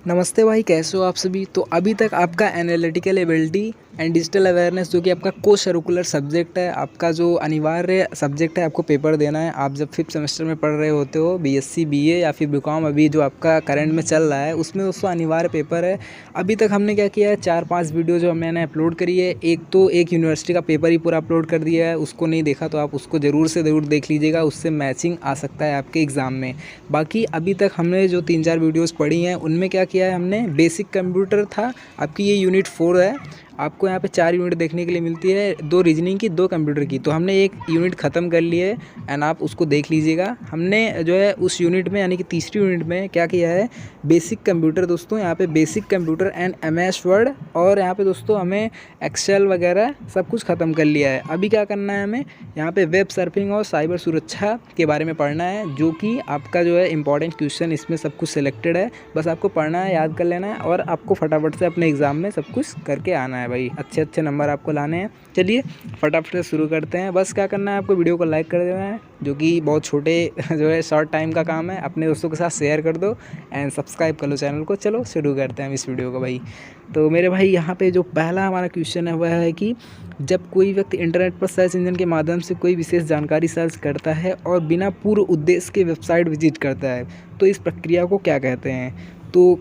नमस्ते भाई, कैसे हो आप सभी। तो अभी तक आपका analytical ability and digital awareness जो कि आपका को करिकुलर सब्जेक्ट है, आपका जो अनिवार्य सब्जेक्ट है, आपको पेपर देना है। आप जब 5th सेमेस्टर में पढ़ रहे होते हो, बीएससी बीए या फिर बीकॉम, अभी जो आपका करंट में चल रहा है उसमें दोस्तों अनिवार्य पेपर है। अभी तक हमने क्या किया है, 4-5 वीडियो जो मैंने अपलोड करी है। एक यूनिवर्सिटी का पेपर ही पूरा अपलोड कर दिया है, उसको नहीं देखा तो आप उसको ज़रूर से ज़रूर देख लीजिएगा, उससे मैचिंग आ सकता है आपके एग्ज़ाम में। बाकी अभी तक हमने जो 3-4 वीडियोज़ पढ़ी हैं उनमें क्या किया है हमने, बेसिक कंप्यूटर था, आपकी ये यूनिट 4 है। आपको यहाँ पे 4 यूनिट देखने के लिए मिलती है, 2 रीजनिंग की, 2 कंप्यूटर की। तो हमने एक यूनिट ख़त्म कर ली है एंड आप उसको देख लीजिएगा। हमने जो है उस यूनिट में यानी कि तीसरी यूनिट में क्या किया है, बेसिक कंप्यूटर दोस्तों, यहाँ पे basic computer and MS word, और यहाँ पे दोस्तों हमें एक्सेल वगैरह सब कुछ ख़त्म कर लिया है। अभी क्या करना है, हमें यहाँ पे वेब सर्फिंग और साइबर सुरक्षा के बारे में पढ़ना है, जो कि आपका जो है इंपॉर्टेंट क्वेश्चन इसमें सब कुछ सिलेक्टेड है। बस आपको पढ़ना है, याद कर लेना है और आपको फटाफट से अपने एग्ज़ाम में सब कुछ करके आना है भाई। अच्छे अच्छे नंबर आपको लाने हैं। चलिए फटाफट से शुरू करते हैं। बस क्या करना है, आपको वीडियो को लाइक कर देना है, जो कि बहुत छोटे जो है शॉर्ट टाइम का काम है। अपने दोस्तों के साथ शेयर कर दो एंड सब्सक्राइब कर लो चैनल को। चलो शुरू करते हैं हम इस वीडियो को भाई। तो मेरे भाई यहाँ पे जो पहला हमारा क्वेश्चन है वह है कि जब कोई व्यक्ति इंटरनेट पर सर्च इंजन के माध्यम से कोई विशेष जानकारी सर्च करता है और बिना पूर्व उद्देश्य के वेबसाइट विजिट करता है, तो इस प्रक्रिया को क्या कहते हैं। तो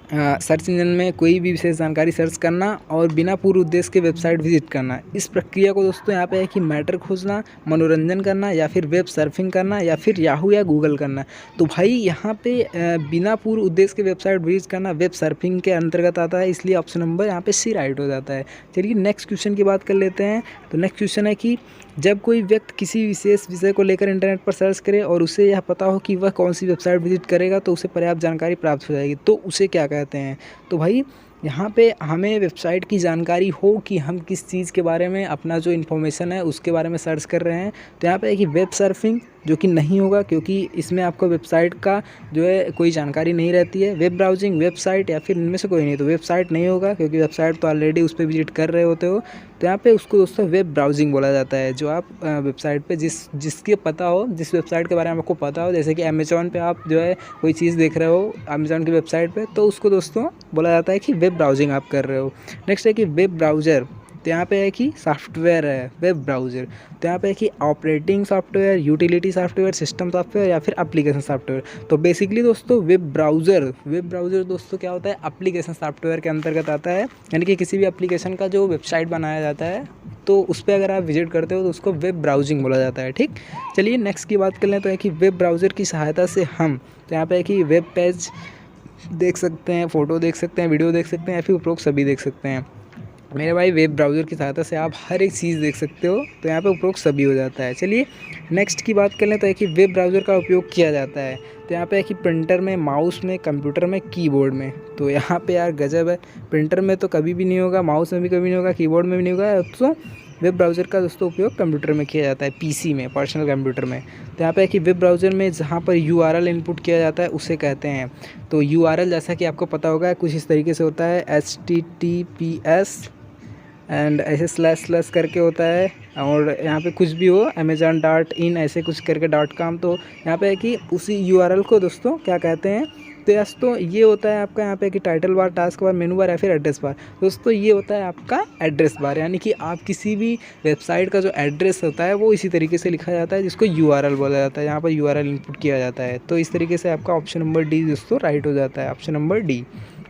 सर्च इंजन में कोई भी विशेष जानकारी सर्च करना और बिना पूर्व उद्देश्य के वेबसाइट विजिट करना, इस प्रक्रिया को दोस्तों यहाँ पे है कि मैटर खोजना, मनोरंजन करना, या फिर वेब सर्फिंग करना, या फिर याहू या गूगल करना। तो भाई यहाँ पे बिना पूर्व उद्देश्य के वेबसाइट विजिट करना वेब सर्फिंग के अंतर्गत आता है, इसलिए ऑप्शन नंबर यहाँ पे सी राइट हो जाता है। चलिए नेक्स्ट क्वेश्चन की बात कर लेते हैं। तो नेक्स्ट क्वेश्चन है कि जब कोई व्यक्ति किसी विशेष विषय को लेकर इंटरनेट पर सर्च करे और उसे यह पता हो कि वह कौन सी वेबसाइट विजिट करेगा तो उसे पर्याप्त जानकारी प्राप्त हो जाएगी, तो उसे क्या कहते हैं। तो भाई यहाँ पे हमें वेबसाइट की जानकारी हो कि हम किस चीज़ के बारे में, अपना जो इन्फॉर्मेशन है उसके बारे में सर्च कर रहे हैं। तो यहाँ पे है कि वेब सर्फिंग, जो कि नहीं होगा क्योंकि इसमें आपको वेबसाइट का जो है कोई जानकारी नहीं रहती है। वेब ब्राउजिंग, वेबसाइट, या फिर इनमें से कोई नहीं। तो वेबसाइट नहीं होगा क्योंकि वेबसाइट तो ऑलरेडी उस पर विजिट कर रहे होते हो। तो यहाँ पे उसको दोस्तों वेब ब्राउजिंग बोला जाता है, जो आप वेबसाइट पे जिसके पता हो, जिस वेबसाइट के बारे में आपको पता हो, जैसे कि अमेज़ॉन पे आप जो है कोई चीज़ देख रहे हो अमेज़ॉन की वेबसाइट पे, तो उसको दोस्तों बोला जाता है कि वेब ब्राउजिंग आप कर रहे हो। नेक्स्ट है कि वेब ब्राउज़र, तो यहाँ पे है कि सॉफ्टवेयर है वेब ब्राउज़र। तो यहाँ पे है कि operating software, utility software, system software, या फिर एप्लीकेशन सॉफ्टवेयर। तो बेसिकली दोस्तों वेब ब्राउज़र दोस्तों क्या होता है, एप्लीकेशन सॉफ्टवेयर के अंतर्गत आता है। यानी कि किसी भी एप्लीकेशन का जो वेबसाइट बनाया जाता है तो उस पर अगर आप विजिट करते हो तो उसको वेब ब्राउजिंग बोला जाता है। ठीक, चलिए नेक्स्ट की बात कर लें। तो है कि वेब ब्राउज़र की सहायता से हम, तो यहाँ पे है कि वेब पेज देख सकते हैं, फ़ोटो देख सकते हैं, वीडियो देख सकते हैं, या फिर उपरोक्त सभी देख सकते हैं। मेरे भाई वेब ब्राउज़र की सहायता से आप हर एक चीज़ देख सकते हो, तो यहाँ पे उपरोक्त सभी हो जाता है। चलिए नेक्स्ट की बात कर लें। तो है कि वेब ब्राउज़र का उपयोग किया जाता है, तो यहाँ पे है कि प्रिंटर में, माउस में, कंप्यूटर में, कीबोर्ड में। तो यहाँ पे यार गजब है, प्रिंटर में तो कभी भी नहीं होगा, माउस में भी कभी नहीं होगा, कीबोर्ड में भी नहीं होगा। तो वेब ब्राउज़र का दोस्तों उपयोग कंप्यूटर में किया जाता है, पीसी में, पर्सनल कंप्यूटर में। तो यहाँ पे है कि वेब ब्राउज़र में जहाँ पर यूआरएल इनपुट किया जाता है उसे कहते हैं। तो यूआरएल जैसा कि आपको पता होगा कुछ इस तरीके से होता है, HTTPS एंड ऐसे स्लैश करके होता है, और यहाँ पे कुछ भी हो, amazon.in ऐसे कुछ करके .com। तो यहाँ पे है कि उसी यूआरएल को दोस्तों क्या कहते हैं। तो दोस्तों ये होता है आपका यहाँ पे कि टाइटल बार, टास्क बार, मेनू बार, या फिर एड्रेस बार। दोस्तों ये होता है आपका एड्रेस बार, यानी कि आप किसी भी वेबसाइट का जो एड्रेस होता है वो इसी तरीके से लिखा जाता है, जिसको यूआरएल बोला जाता है। यहाँ पर यूआरएल इनपुट किया जाता है। तो इस तरीके से आपका ऑप्शन नंबर डी दोस्तों राइट हो जाता है, ऑप्शन नंबर डी।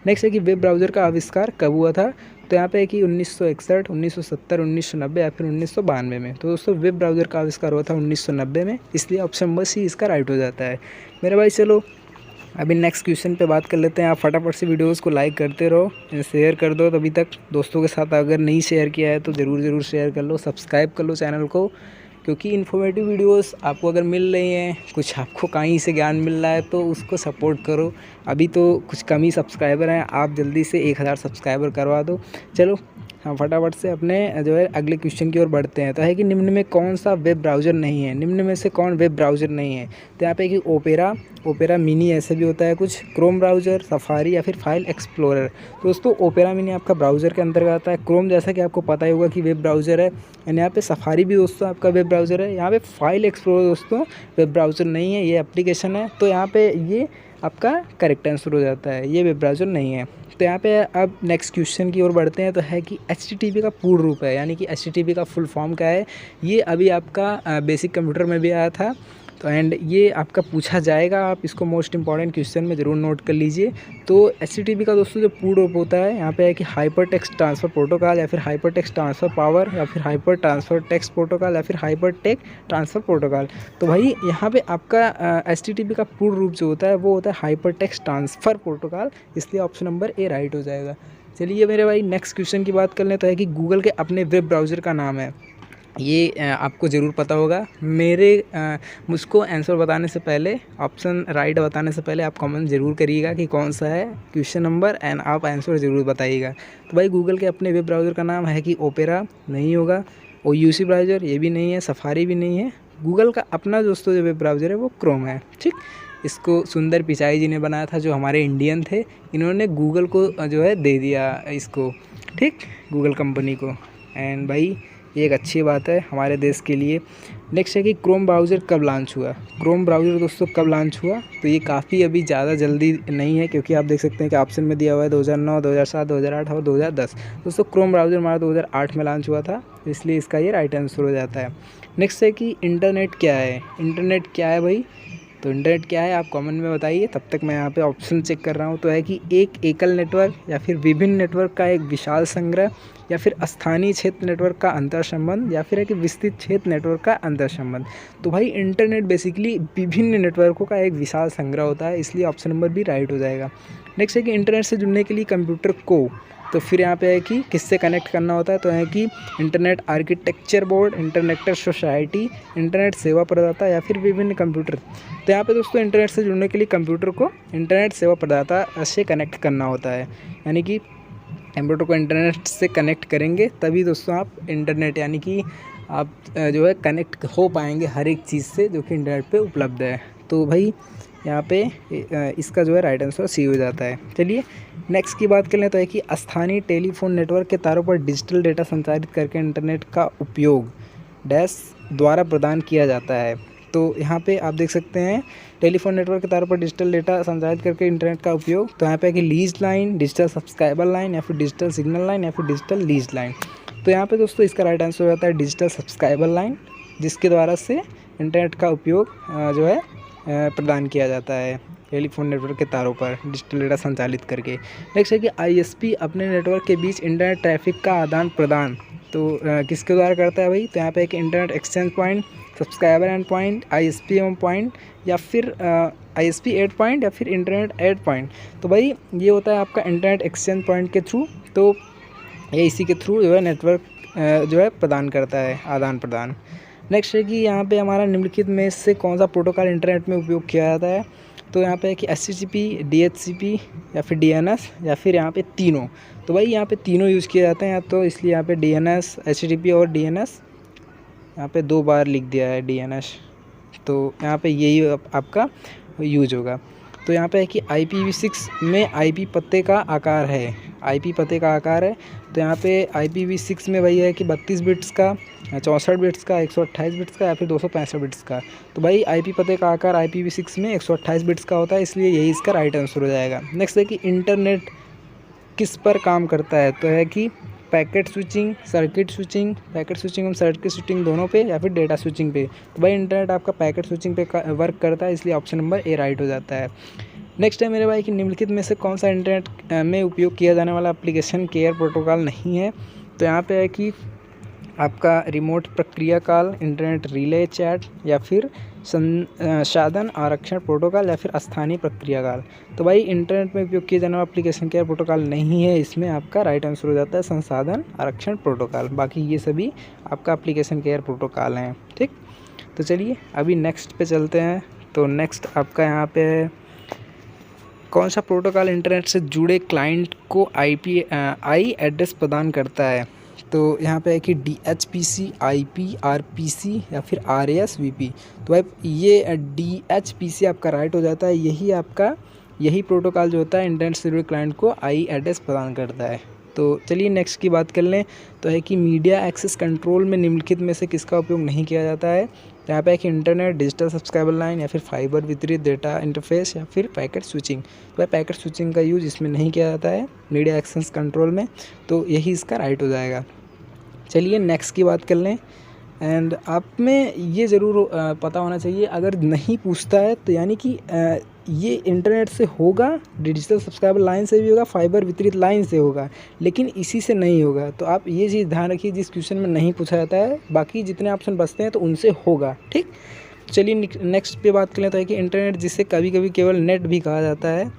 नेक्स्ट है कि वेब ब्राउज़र का आविष्कार कब हुआ था। तो यहाँ पे है कि 1961, 1970, 1990, या फिर 1992 में। तो दोस्तों वेब ब्राउज़र का आविष्कार हुआ था 1990 में, इसलिए ऑप्शन नंबर सी इसका राइट हो जाता है। मेरे भाई चलो अभी नेक्स्ट क्वेश्चन पे बात कर लेते हैं। आप फटाफट से वीडियोस को लाइक करते रहो, शेयर कर दो। अभी तक दोस्तों के साथ अगर नहीं शेयर किया है तो ज़रूर शेयर कर लो, सब्सक्राइब कर लो चैनल को, क्योंकि इन्फॉर्मेटिव वीडियोस आपको अगर मिल रही हैं, कुछ आपको कहीं से ज्ञान मिल रहा है तो उसको सपोर्ट करो। अभी तो कुछ कम ही सब्सक्राइबर हैं, आप जल्दी से 1000 सब्सक्राइबर करवा दो। चलो हम फटाफट से अपने जो है अगले क्वेश्चन की ओर बढ़ते हैं। तो है कि निम्न में कौन सा वेब ब्राउज़र नहीं है, निम्न में से कौन वेब ब्राउज़र नहीं है। तो यहाँ पे कि ओपेरा मिनी ऐसे भी होता है कुछ, क्रोम ब्राउज़र, सफारी, या फिर फाइल एक्सप्लोरर। तो दोस्तों ओपेरा मिनी आपका ब्राउज़र के अंतर्गत आता है। क्रोम जैसा कि आपको पता ही होगा कि वेब ब्राउज़र है, एंड यहाँ पे सफारी भी दोस्तों आपका वेब ब्राउज़र है। यहाँ पे फाइल एक्सप्लोरर दोस्तों वेब ब्राउज़र नहीं है, ये एप्लीकेशन है। तो यहाँ पे ये आपका करेक्ट आंसर हो जाता है, ये वेब ब्राउज़र नहीं है। तो यहाँ पे अब नेक्स्ट क्वेश्चन की ओर बढ़ते हैं, तो है कि HTTP का पूर्ण रूप है, यानी कि HTTP का फुल फॉर्म क्या है। ये अभी आपका बेसिक कंप्यूटर में भी आया था, तो एंड ये आपका पूछा जाएगा, आप इसको मोस्ट इंपॉर्टेंट क्वेश्चन में ज़रूर नोट कर लीजिए। तो HTTP का दोस्तों जो पूर्ण रूप होता है यहाँ पे है कि हाइपर टेक्स्ट ट्रांसफ़र प्रोटोकॉल, या फिर हाइपर टेक्स्ट ट्रांसफ़र पावर, या फिर हाइपर ट्रांसफ़र टेक्स्ट प्रोटोकॉल, या फिर हाइपर टेक ट्रांसफ़र प्रोटोकॉल। तो भाई यहाँ पे आपका HTTP का पूर्ण रूप जो होता है वो होता है हाइपर टेक्स्ट ट्रांसफ़र प्रोटोकॉल, इसलिए ऑप्शन नंबर ए राइट हो जाएगा। चलिए मेरे भाई नेक्स्ट क्वेश्चन की बात कर लें, तो है कि गूगल के अपने वेब ब्राउज़र का नाम है, ये आपको ज़रूर पता होगा। मुझको आंसर बताने से पहले, ऑप्शन राइट बताने से पहले आप कमेंट ज़रूर करिएगा कि कौन सा है क्वेश्चन नंबर, एंड आप आंसर ज़रूर बताइएगा। तो भाई गूगल के अपने वेब ब्राउज़र का नाम है कि ओपेरा नहीं होगा, OUC ब्राउज़र ये भी नहीं है, सफारी भी नहीं है। गूगल का अपना दोस्तों जो वेब ब्राउज़र है वो क्रोम है, ठीक। इसको सुंदर पिचाई जी ने बनाया था, जो हमारे इंडियन थे, इन्होंने गूगल को जो है दे दिया इसको, ठीक, गूगल कंपनी को। एंड भाई ये एक अच्छी बात है हमारे देश के लिए। नेक्स्ट है कि क्रोम ब्राउज़र कब लॉन्च हुआ। क्रोम ब्राउज़र दोस्तों कब लॉन्च हुआ, तो ये काफ़ी अभी ज़्यादा जल्दी नहीं है, क्योंकि आप देख सकते हैं कि ऑप्शन में दिया हुआ है 2009, 2007, 2008 और 2010। दोस्तों क्रोम ब्राउज़र हमारा 2008 में लॉन्च हुआ था, इसलिए इसका ये राइट आंसर हो जाता है। नेक्स्ट है कि इंटरनेट क्या है। इंटरनेट क्या है भाई, तो इंटरनेट क्या है आप कमेंट में बताइए, तब तक मैं यहाँ पे ऑप्शन चेक कर रहा हूँ। तो है कि एक एकल नेटवर्क, या फिर विभिन्न नेटवर्क का एक विशाल संग्रह, या फिर स्थानीय क्षेत्र नेटवर्क का अंतर संबंध, या फिर है कि विस्तृत क्षेत्र नेटवर्क का अंतर संबंध। तो भाई इंटरनेट बेसिकली विभिन्न नेटवर्कों का एक विशाल संग्रह होता है, इसलिए ऑप्शन नंबर भी राइट हो जाएगा। नेक्स्ट है कि इंटरनेट से जुड़ने के लिए कंप्यूटर को, तो फिर यहाँ पे है कि किससे कनेक्ट करना होता है, तो है कि internet architecture board, internet society, internet सेवा प्रदाता, या फिर विभिन्न कंप्यूटर। तो यहाँ पे दोस्तों इंटरनेट से जुड़ने के लिए कंप्यूटर को इंटरनेट सेवा प्रदाता से कनेक्ट करना होता है, यानी कि कंप्यूटर को इंटरनेट से कनेक्ट करेंगे तभी दोस्तों आप इंटरनेट, यानी कि आप जो है कनेक्ट हो पाएंगे हर एक चीज़ से जो कि इंटरनेट पे उपलब्ध है। तो भाई यहाँ पे इसका जो है राइट आंसर सी हो जाता है। चलिए नेक्स्ट की बात कर लें, तो है कि स्थानीय टेलीफोन नेटवर्क के तारों पर डिजिटल डेटा संचारित करके इंटरनेट का उपयोग डैश द्वारा प्रदान किया जाता है। तो यहाँ पे आप देख सकते हैं टेलीफोन नेटवर्क के तारों पर डिजिटल डेटा संचारित करके इंटरनेट का उपयोग, तो यहाँ पे है कि lease line, digital subscriber line, या फिर डिजिटल सिग्नल लाइन, या फिर डिजिटल लीज लाइन। तो यहाँ पे दोस्तों इसका राइट आंसर हो जाता है डिजिटल सब्सक्राइबर लाइन, जिसके द्वारा से इंटरनेट का उपयोग जो है प्रदान किया जाता है टेलीफोन नेटवर्क के तारों पर डिजिटल डेटा संचालित करके। नेक्स्ट है कि ISP अपने नेटवर्क के बीच इंटरनेट ट्रैफिक का आदान प्रदान तो किसके द्वारा करता है भाई, तो यहाँ पे है कि internet exchange point, subscriber end point, ISP M point, या फिर ISP एड पॉइंट, या फिर इंटरनेट एड पॉइंट। तो भाई ये होता है आपका इंटरनेट एक्सचेंज पॉइंट के थ्रू, तो ये इसी के थ्रू जो है नेटवर्क जो है प्रदान करता है आदान प्रदान। नेक्स्ट है कि यहाँ पे हमारा निम्नलिखित में से कौन सा प्रोटोकॉल इंटरनेट में उपयोग किया जाता है, तो यहाँ पे है कि HTTP, DHCP, या फिर DNS, या फिर यहाँ पे तीनों। तो भाई यहाँ पे तीनों यूज़ किए जाते हैं, तो इसलिए यहाँ पे DNS, HTTP और DNS यहाँ पे 2 बार लिख दिया है DNS, तो यहाँ पे यही आपका यूज होगा। तो यहाँ पे है कि IPv6 में IP पते का आकार है, IP पते का आकार है, तो यहाँ पे IPv6 में वही है कि 32 बिट्स का, 64 बिट्स का, 128 बिट्स का, या फिर 265 बिट्स का। तो भाई IP पते का आकार IPv6 में 128 बिट्स का होता है, इसलिए यही इसका राइट आंसर हो जाएगा। नेक्स्ट है कि इंटरनेट किस पर काम करता है, तो है कि packet switching, circuit switching, packet switching और सर्किट स्विचिंग दोनों पे, या फिर डेटा स्विचिंग पे। तो भाई इंटरनेट आपका पैकेट स्विचिंग पे वर्क करता है, इसलिए ऑप्शन नंबर ए राइट हो जाता है। नेक्स्ट है मेरे भाई कि निम्नलिखित में से कौन सा इंटरनेट में उपयोग किया जाने वाला एप्लीकेशन केयर प्रोटोकॉल नहीं है, तो यहाँ पे है कि आपका रिमोट प्रक्रिया काल, इंटरनेट रिले चैट, या फिर संसाधन आरक्षण प्रोटोकॉल, या फिर स्थानीय प्रक्रिया काल। तो भाई इंटरनेट में उपयोग किए जाने वाला एप्लीकेशन केयर प्रोटोकॉल नहीं है, इसमें आपका राइट आंसर हो जाता है संसाधन आरक्षण प्रोटोकॉल। बाकी ये सभी आपका एप्लीकेशन केयर प्रोटोकॉल हैं, ठीक। तो चलिए अभी नेक्स्ट पे चलते हैं। तो नेक्स्ट आपका यहाँ पे कौन सा प्रोटोकॉल इंटरनेट से जुड़े क्लाइंट को आई एड्रेस प्रदान करता है, तो यहाँ पे है कि DHCP, IP, RPC, या फिर RASVP। तो भाई ये DHCP आपका राइट हो जाता है, यही प्रोटोकॉल जो होता है इंटरनेट से जुड़े क्लाइंट को आई एड्रेस प्रदान करता है। तो चलिए नेक्स्ट की बात कर लें, तो है कि मीडिया एक्सेस कंट्रोल में निम्नलिखित में से किसका उपयोग नहीं किया जाता है। यहाँ पे है कि इंटरनेट, डिजिटल सब्सक्राइबर लाइन, या फिर फाइबर वितरित डेटा इंटरफेस, या फिर पैकेट स्विचिंग। तो भाई पैकेट स्विचिंग का यूज़ इसमें नहीं किया जाता है मीडिया एक्सेस कंट्रोल में, तो यही इसका राइट हो जाएगा। चलिए नेक्स्ट की बात कर लें, एंड आप में ये ज़रूर पता होना चाहिए, अगर नहीं पूछता है तो यानी कि ये इंटरनेट से होगा, डिजिटल सब्सक्राइबर लाइन से भी होगा, फाइबर वितरित लाइन से होगा, लेकिन इसी से नहीं होगा। तो आप ये चीज़ ध्यान रखिए, जिस क्वेश्चन में नहीं पूछा जाता है, बाकी जितने ऑप्शन बचते हैं तो उनसे होगा, ठीक। चलिए नेक्स्ट पे बात कर लेते हैं कि इंटरनेट, जिसे कभी कभी केवल नेट भी कहा जाता है,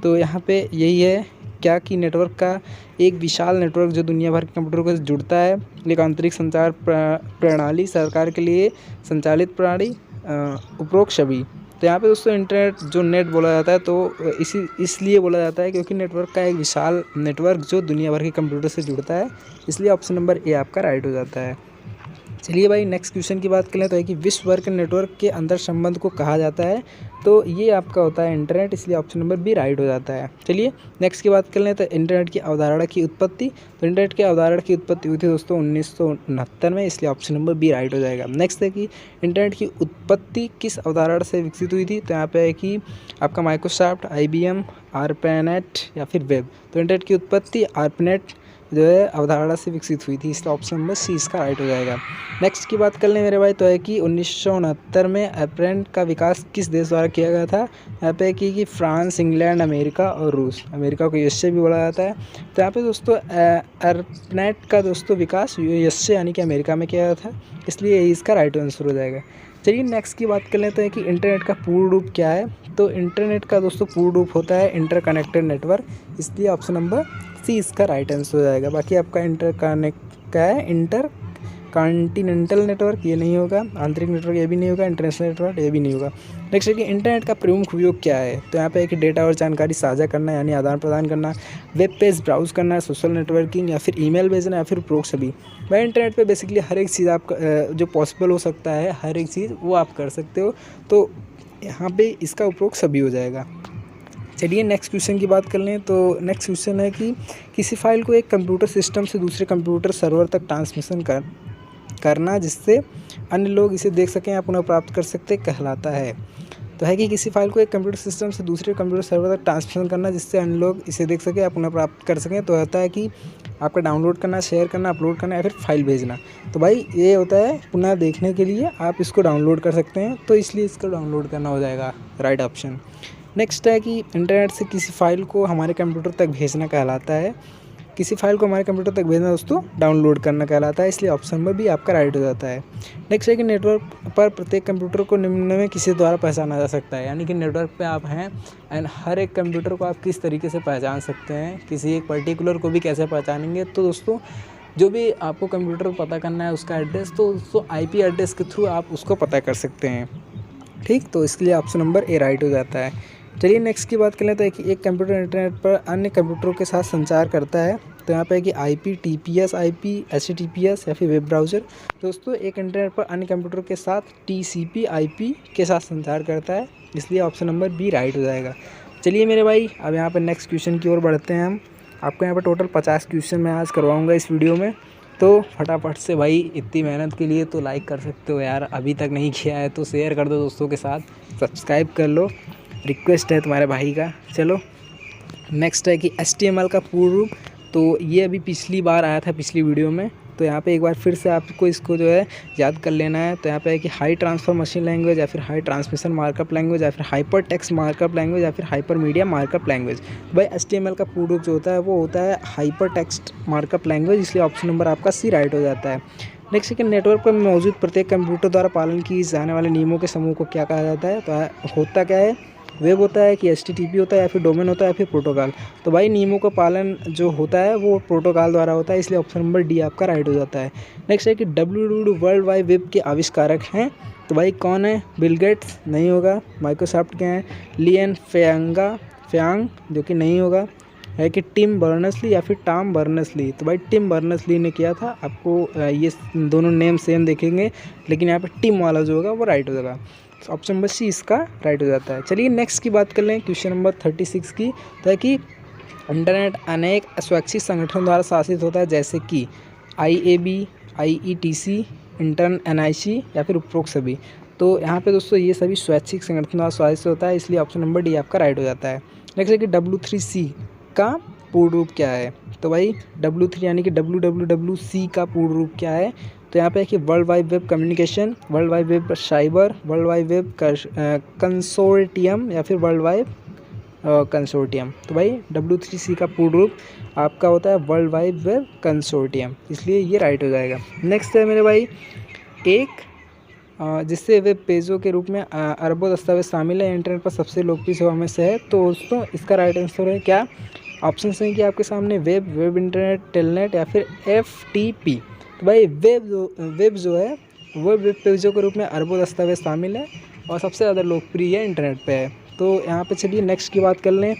तो यहाँ पे यही है क्या कि नेटवर्क का एक विशाल नेटवर्क जो दुनिया भर के कंप्यूटरों को जुड़ता है, एक आंतरिक संचार प्रणाली, सरकार के लिए संचालित प्रणाली, उपरोक्त सभी। तो यहाँ पे दोस्तों इंटरनेट जो नेट बोला जाता है, तो इसलिए बोला जाता है क्योंकि नेटवर्क का एक विशाल नेटवर्क जो दुनिया भर के कंप्यूटर से जुड़ता है, इसलिए ऑप्शन नंबर ए आपका राइट हो जाता है। चलिए भाई नेक्स्ट क्वेश्चन की बात करें, तो है कि विश्व भर के नेटवर्क के अंदर संबंध को कहा जाता है, तो ये आपका होता है इंटरनेट, इसलिए ऑप्शन नंबर बी राइट हो जाता है। चलिए नेक्स्ट की बात कर लें, तो इंटरनेट की अवधारणा की उत्पत्ति, तो इंटरनेट की अवधारणा की उत्पत्ति हुई थी दोस्तों 1969 में, इसलिए ऑप्शन नंबर बी राइट हो जाएगा। नेक्स्ट है कि इंटरनेट की उत्पत्ति किस अवधारणा से विकसित हुई थी, तो यहाँ पे है कि आपका माइक्रोसॉफ्ट, IBM, ARPANET या फिर वेब। तो इंटरनेट की उत्पत्ति ARPANET जो है अवधारणा से विकसित हुई थी, इसलिए ऑप्शन नंबर सी इसका राइट हो जाएगा। नेक्स्ट की बात कर लें मेरे भाई, तो है कि 1969 में ARPANET का विकास किस देश द्वारा किया गया था। यहाँ पे कि फ्रांस, इंग्लैंड, अमेरिका और रूस। अमेरिका को USA भी बोला जाता है। तो यहाँ पे दोस्तों ARPANET का दोस्तों विकास USA यानी कि अमेरिका में किया गया था, इसलिए इसका राइट आंसर हो जाएगा। चलिए नेक्स्ट की बात कर लेते हैं कि इंटरनेट का पूर्ण रूप क्या है। तो इंटरनेट का दोस्तों पूर्ण रूप होता है इंटरकनेक्टेड नेटवर्क, इसलिए ऑप्शन नंबर सी इसका राइट आंसर हो जाएगा। बाकी आपका इंटरकनेक्ट का है इंटर कॉन्टिनेंटल नेटवर्क, ये नहीं होगा। आंतरिक नेटवर्क ये भी नहीं होगा। इंटरनेशनल नेटवर्क ये भी नहीं होगा। नेक्स्ट है कि इंटरनेट का प्रमुख उपयोग क्या है। तो यहाँ पे है कि डेटा और जानकारी साझा करना यानी आदान प्रदान करना, वेब पेज ब्राउज करना, सोशल नेटवर्किंग या फिर ईमेल भेजना या फिर उपरोक्त सभी। भाई इंटरनेट पे बेसिकली हर एक चीज़ आप जो पॉसिबल हो सकता है, हर एक चीज़ वो आप कर सकते हो, तो यहाँ पे इसका उपयोग सभी हो जाएगा। चलिए नेक्स्ट क्वेश्चन की बात कर लें, तो नेक्स्ट क्वेश्चन है कि किसी फाइल को एक कंप्यूटर सिस्टम से दूसरे कंप्यूटर सर्वर तक ट्रांसमिशन करना जिससे अन्य लोग इसे देख सकें या पुनः प्राप्त कर सकते कहलाता है। तो है कि किसी फाइल को एक कंप्यूटर सिस्टम से दूसरे कंप्यूटर सर्वर तक ट्रांसमिशन करना जिससे अन्य लोग इसे देख सकें या पुनः प्राप्त कर सकें, तो होता है कि आपका डाउनलोड करना, शेयर करना, अपलोड करना या फिर फाइल भेजना। तो भाई ये होता है पुनः देखने के लिए आप इसको डाउनलोड कर सकते हैं, तो इसलिए इसको डाउनलोड करना हो जाएगा राइट ऑप्शन। नेक्स्ट है कि इंटरनेट से किसी फाइल को हमारे कंप्यूटर तक भेजना कहलाता है। किसी फाइल को हमारे कंप्यूटर तक भेजना दोस्तों डाउनलोड करना कहलाता है, इसलिए ऑप्शन नंबर भी आपका राइट हो जाता है। नेक्स्ट है कि नेटवर्क पर प्रत्येक कंप्यूटर को निम्न में किसी द्वारा पहचाना जा सकता है, यानी कि नेटवर्क पे आप हैं एंड हर एक कंप्यूटर को आप किस तरीके से पहचान सकते हैं, किसी एक पर्टिकुलर को भी कैसे पहचानेंगे। तो दोस्तों जो भी आपको कंप्यूटर पता करना है उसका एड्रेस, तो दोस्तों IP एड्रेस के थ्रू आप उसको पता कर सकते हैं, ठीक। तो इसके लिए ऑप्शन नंबर ए राइट हो जाता है। चलिए नेक्स्ट की बात कर लेते हैं कि एक कंप्यूटर इंटरनेट पर अन्य कंप्यूटरों के साथ संचार करता है। तो यहाँ पे है कि IP, TPS IP, HTTPS या फिर वेब ब्राउज़र। दोस्तों एक इंटरनेट पर अन्य कंप्यूटर के साथ TCP IP के साथ संचार करता है, इसलिए ऑप्शन नंबर बी राइट हो जाएगा। चलिए मेरे भाई अब यहाँ पर नेक्स्ट क्वेश्चन की ओर बढ़ते हैं हम। आपको यहाँ पर टोटल 50 क्वेश्चन मैं आज करवाऊँगा इस वीडियो में, तो फटाफट से भाई इतनी मेहनत के लिए तो लाइक कर सकते हो यार, अभी तक नहीं किया है तो शेयर कर दो दोस्तों के साथ, सब्सक्राइब कर लो, रिक्वेस्ट है तुम्हारे भाई का। चलो नेक्स्ट है कि HTML का पूर्ण रूप, तो ये अभी पिछली बार आया था पिछली वीडियो में, तो यहाँ पे एक बार फिर से आपको इसको जो है याद कर लेना है। तो यहाँ पे है कि हाई ट्रांसफर मशीन लैंग्वेज या फिर हाई ट्रांसमिशन मार्कअप लैंग्वेज या फिर हाइपर टेक्स्ट मार्कअप लैंग्वेज या फिर हाइपर मीडिया मार्कअप लैंग्वेज। भाई HTML का पूर्ण रूप जो होता है वो होता है हाइपर टेक्स्ट मार्कअप लैंग्वेज, इसलिए ऑप्शन नंबर आपका सी राइट हो जाता है। नेक्स्ट है कि नेटवर्क पर मौजूद प्रत्येक कंप्यूटर द्वारा पालन किए जाने वाले नियमों के समूह को क्या कहा जाता है। तो होता क्या है, वेब होता है कि HTTP होता है या फिर डोमेन होता है या फिर प्रोटोकॉल। तो भाई नियमों का पालन जो होता है वो प्रोटोकॉल द्वारा होता है, इसलिए ऑप्शन नंबर डी आपका राइट हो जाता है। नेक्स्ट है कि WWW वर्ल्ड वाइड वेब के आविष्कारक हैं। तो भाई कौन है, बिल गेट्स नहीं होगा। माइक्रोसॉफ्ट के हैं लियन फेयांग जो कि नहीं होगा। है कि टिम बर्नर्स-ली या फिर टॉम बर्नर्स-ली। तो भाई टिम बर्नर्स-ली ने किया था। आपको ये दोनों नेम सेम देखेंगे, लेकिन यहाँ पे टिम वाला जो होगा वो राइट हो जाएगा। ऑप्शन नंबर सी इसका राइट हो जाता है। चलिए नेक्स्ट की बात कर लें, क्वेश्चन नंबर 36 की। तो है कि इंटरनेट अनेक स्वैच्छिक संगठनों द्वारा शासित होता है, जैसे कि IAB, IETC, NIC या फिर उपरोक्त सभी। तो यहाँ पे दोस्तों ये सभी स्वैच्छिक संगठनों द्वारा शासित होता है, इसलिए ऑप्शन नंबर डी आपका राइट हो जाता है। नेक्स्ट है कि W3C का पूर्ण रूप क्या है? तो भाई W3 यानी कि WWWC का पूर्ण रूप क्या है? तो यहाँ पे है कि world wide web communication, world wide web cyber, world wide web consortium या फिर वर्ल्ड वाइड कंसोर्टियम। तो भाई W3C का पूर्ण रूप आपका होता है वर्ल्ड वाइड वेब कंसोर्टियम, इसलिए ये राइट हो जाएगा। नेक्स्ट है मेरे भाई एक जिससे वेब पेजों के रूप में अरबों दस्तावेज शामिल है, इंटरनेट पर सबसे लोकप्रिय सेवा में से है। तो दोस्तों इसका राइट आंसर है क्या? ऑप्शन हैं कि आपके सामने वेब इंटरनेट, टेलनेट या फिर FTP। तो भाई वेब जो है वो वेब पेजों के रूप में अरबों दस्तावेज शामिल है और सबसे ज़्यादा लोकप्रिय इंटरनेट पे है। तो यहाँ पे चलिए नेक्स्ट की बात कर लें।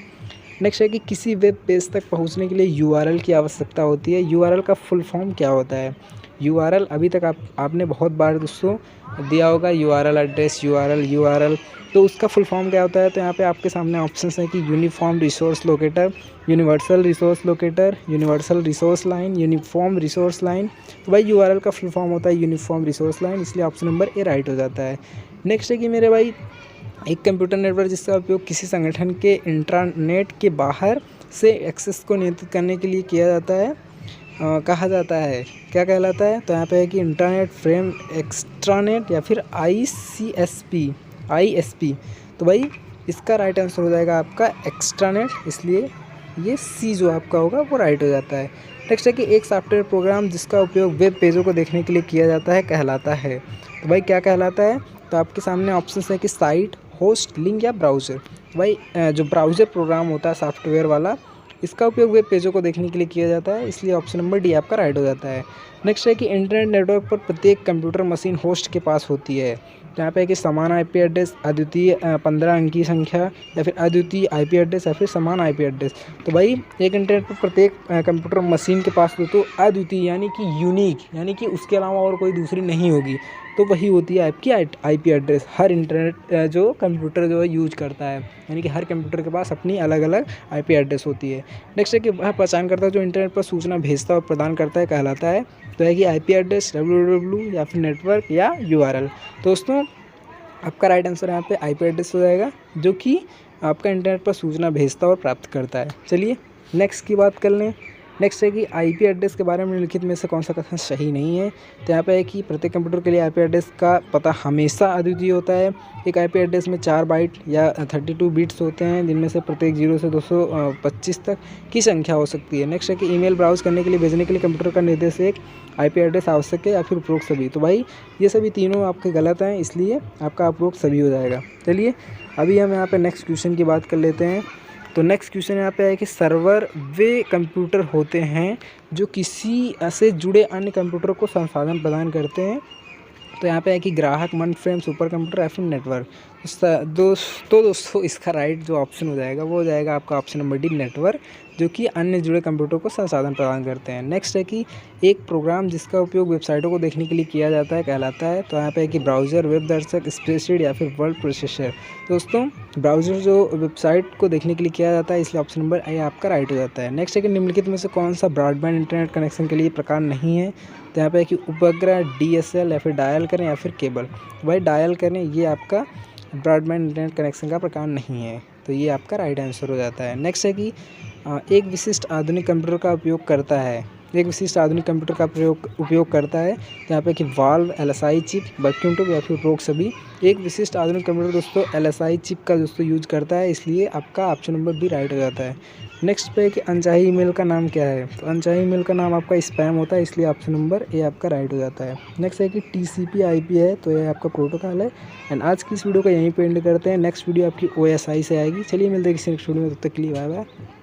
नेक्स्ट है कि किसी वेब पेज तक पहुँचने के लिए URL की आवश्यकता होती है। URL का फुल फॉर्म क्या होता है? URL अभी तक आपने बहुत बार दोस्तों दिया होगा, URL एड्रेस, URL। तो उसका फुल फॉर्म क्या होता है? तो यहाँ पे आपके सामने ऑप्शंस हैं कि uniform resource locator, universal resource locator, universal resource line, uniform resource line. तो भाई URL का फुल फॉर्म होता है यूनिफॉर्म रिसोर्स लाइन, इसलिए ऑप्शन नंबर ए राइट हो जाता है। नेक्स्ट है कि मेरे भाई एक कंप्यूटर नेटवर्क जिसका उपयोग किसी संगठन के इंट्रानेट के बाहर से एक्सेस को नियंत्रित करने के लिए किया जाता है, कहा जाता है, क्या कहलाता है? तो यहाँ पे है कि इंटरनेट फ्रेम एक्स्ट्रानेट या फिर ISP। तो भाई इसका राइट आंसर हो जाएगा आपका एक्स्ट्रानेट, इसलिए ये C जो आपका होगा वो राइट हो जाता है। नेक्स्ट है कि एक सॉफ्टवेयर प्रोग्राम जिसका उपयोग वेब पेजों को देखने के लिए किया जाता है कहलाता है। तो भाई क्या कहलाता है? तो आपके सामने ऑप्शन है कि साइट, होस्ट, लिंक या ब्राउज़र। भाई जो ब्राउज़र प्रोग्राम होता है सॉफ्टवेयर वाला, इसका उपयोग वेब पेजों को देखने के लिए किया जाता है, इसलिए ऑप्शन नंबर डी आपका राइट हो जाता है। नेक्स्ट है कि इंटरनेट नेटवर्क पर प्रत्येक कंप्यूटर मशीन होस्ट के पास होती है। तो यहाँ पे है कि समान IP एड्रेस, अद्वितीय 15 अंकी संख्या या फिर अद्वितीय IP एड्रेस या फिर समान IP एड्रेस। तो भाई एक इंटरनेट पर प्रत्येक कंप्यूटर मशीन के पास तो अद्वितीय यानी कि यूनिक, यानी कि उसके अलावा और कोई दूसरी नहीं होगी, तो वही होती है आपकी IP एड्रेस। हर इंटरनेट जो कंप्यूटर जो है यूज करता है, यानी कि हर कंप्यूटर के पास अपनी अलग अलग IP एड्रेस होती है। नेक्स्ट है कि वह पहचान करता है जो इंटरनेट पर सूचना भेजता और प्रदान करता है कहलाता है। तो है कि IP एड्रेस, www या फिर नेटवर्क या URL। दोस्तों आपका राइट आंसर यहाँ पे IP एड्रेस हो जाएगा, जो कि आपका इंटरनेट पर सूचना भेजता और प्राप्त करता है। चलिए नेक्स्ट की बात कर लें। नेक्स्ट है कि IP एड्रेस के बारे में निम्नलिखित में से कौन सा कथन सही नहीं है? तो यहाँ पे है कि प्रत्येक कंप्यूटर के लिए IP एड्रेस का पता हमेशा अद्वितीय होता है। एक IP एड्रेस में 4 बाइट या 32 बिट्स होते हैं, जिनमें से प्रत्येक 0 से 225 तक की संख्या हो सकती है। नेक्स्ट है कि ईमेल ब्राउज करने के लिए भेजने के लिए कंप्यूटर का निर्देश एक IP एड्रेस आवश्यक है या फिर उपरोक्त सभी। तो भाई ये सभी तीनों आपके गलत हैं, इसलिए आपका उपरोक्त सभी हो जाएगा। चलिए अभी हम यहाँ पे नेक्स्ट क्वेश्चन की बात कर लेते हैं। तो नेक्स्ट क्वेश्चन यहाँ पे है कि सर्वर वे कंप्यूटर होते हैं जो किसी से जुड़े अन्य कंप्यूटर को संसाधन प्रदान करते हैं। तो यहाँ पे है कि ग्राहक, मन फ्रेम, सुपर कंप्यूटर या फिर नेटवर्क। दोस्तों इसका राइट जो ऑप्शन हो जाएगा वो हो जाएगा आपका ऑप्शन नंबर डी, नेटवर्क, जो कि अन्य जुड़े कंप्यूटर को संसाधन प्रदान करते हैं। नेक्स्ट है कि एक प्रोग्राम जिसका उपयोग वेबसाइटों को देखने के लिए किया जाता है कहलाता है। तो यहाँ पे है कि ब्राउज़र, वेब दर्शक, स्प्रेडशीट या फिर वर्ड प्रोसेसर। दोस्तों ब्राउज़र जो वेबसाइट को देखने के लिए किया जाता है, इसलिए ऑप्शन नंबर ए आपका राइट हो जाता है। नेक्स्ट है कि निम्नलिखित में से कौन सा ब्रॉडबैंड इंटरनेट कनेक्शन के लिए प्रकार नहीं है? तो यहाँ पे है कि उपग्रह, DSL या फिर डायल करें या फिर केबल। भाई डायल करें ये आपका ब्रॉडबैंड इंटरनेट कनेक्शन का प्रकार नहीं है, तो ये आपका राइट आंसर हो जाता है। नेक्स्ट है कि एक विशिष्ट आधुनिक कंप्यूटर का उपयोग करता है, तो यहाँ पे कि valve, LSI chip, vacuum tube या फिर उपरोक्त सभी। एक विशिष्ट आधुनिक कंप्यूटर दोस्तों LSI चिप का दोस्तों यूज करता है, इसलिए आपका ऑप्शन नंबर बी राइट हो जाता है। नेक्स्ट पे कि अनचाही ईमेल का नाम क्या है? तो अनचाही ईमेल का नाम आपका स्पैम होता है, इसलिए ऑप्शन नंबर ए आपका राइट हो जाता है। नेक्स्ट है कि TCP/IP है, तो ये आपका प्रोटोकॉल है। एंड आज की इस वीडियो को यहीं पे एंड करते हैं। नेक्स्ट वीडियो आपकी OSI से आएगी। चलिए मिलते हैं किसी नेक्स्ट वीडियो में, तब तक के लिए बाय बाय।